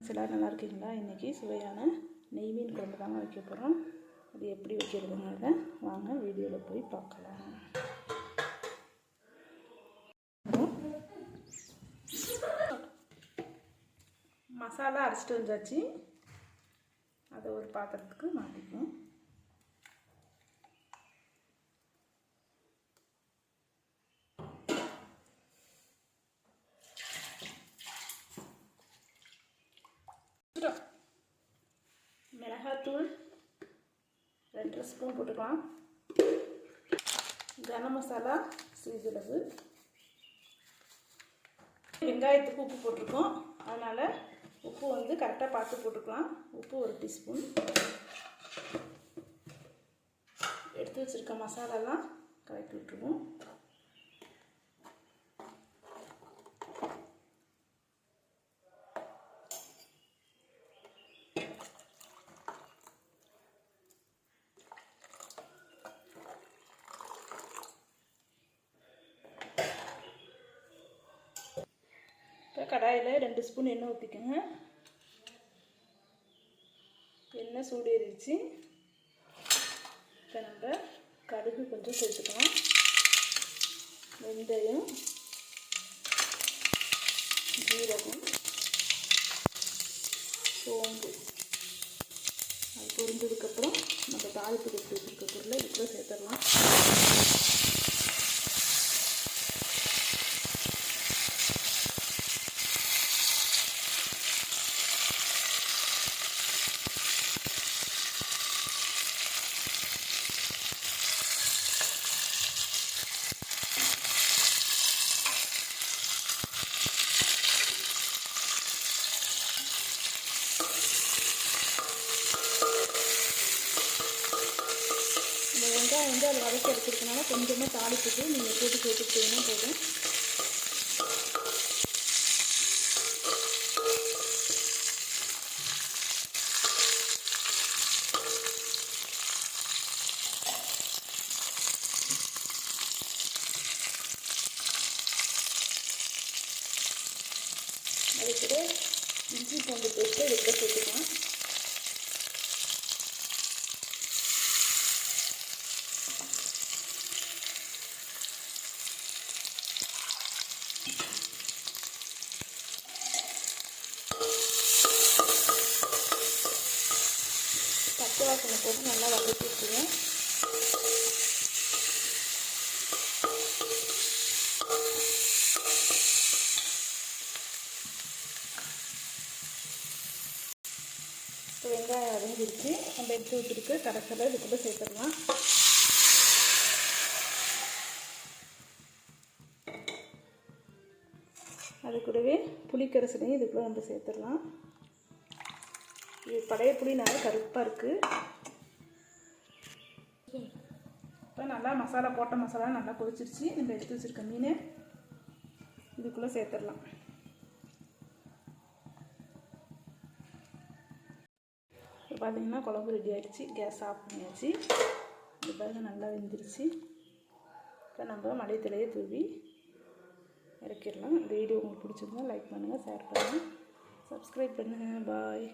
எல்லோரும் நல்லா இருக்கீங்களா? இன்றைக்கி சுவையான நெய் மீன் குழம்பு தாங்க வைக்க போகிறோம். அது எப்படி வைக்கிறதுங்கிறத வாங்க வீடியோவில் போய் பார்க்கலாம். மசாலா அரைச்சிட்டு வந்தாச்சு. அதை ஒரு பாத்திரத்துக்கு மாற்றிக்குவோம். மிளகாத்தூள் 2 ஸ்பூன் போட்டுக்கலாம். கரம் மசாலா சிறிதளவு. வெங்காயத்துக்கு உப்பு போட்டிருக்கோம், அதனால் உப்பு கரெக்டாக பார்த்து போட்டுக்கலாம். உப்பு 1 டீஸ்பூன். எடுத்து வச்சுருக்க மசாலாலாம் கலக்கி விட்டுருவோம். கடாயில் 2 ஸ்பூன் எண்ணெய் ஊற்றிக்கோங்க. எண்ணெய் சூடு ஏறிடுச்சு. இப்போ நம்ம கடுகு கொஞ்சம் சேர்த்துக்கலாம். வெந்தயம், ஜீரகம், சோம்பு அது பொரிஞ்சதுக்கப்புறம் நம்ம தாளிப்பு கொடுத்து வச்சுருக்க பொருளை இதுக்குள்ளே சேர்த்துடலாம். வெங்காயம் அது வதக்கி எடுத்துருக்கனால கொஞ்சமாக தாளிப்புட்டு நீங்கள் போட்டு சேர்த்துக்கிட்டீங்கன்னா போதும். அது கூட இஞ்சி பூண்டு பேஸ்ட்டு இதுக்கு சேர்த்துக்கலாம். பச்சை வாசனை போட்டு நல்லா வதக்கி வச்சுருவேன். இப்போ வெங்காயம் வதங்கிடுச்சு. நம்ம எடுத்து வச்சுருக்கு கடைசியில் இதுக்குள்ளே சேர்த்துடலாம். அது கூடவே புளிக்கரைசலையும் இதுக்குள்ளே நம்ம சேர்த்துடலாம். இது பழைய புளி நல்லா கருப்பாக இருக்குது. இப்போ நல்லா மசாலா போட்ட மசாலா நல்லா கொதிச்சிருச்சு. நம்ம எடுத்து வச்சுருக்க மீனை இதுக்குள்ளே சேர்த்துடலாம். இப்போ பார்த்திங்கன்னா குழம்பு ரெடி ஆகிடுச்சு. கேஸ் ஆஃப் பண்ணியாச்சு. இது பாருங்க நல்லா வெந்துருச்சு. இப்போ நம்ம மல்லித்தழையை தூவி இறக்கிடலாம். இந்த வீடியோ உங்களுக்கு பிடிச்சிருந்தா லைக் பண்ணுங்கள், ஷேர் பண்ணுங்கள், சப்ஸ்கிரைப் பண்ணுங்கள். பாய்.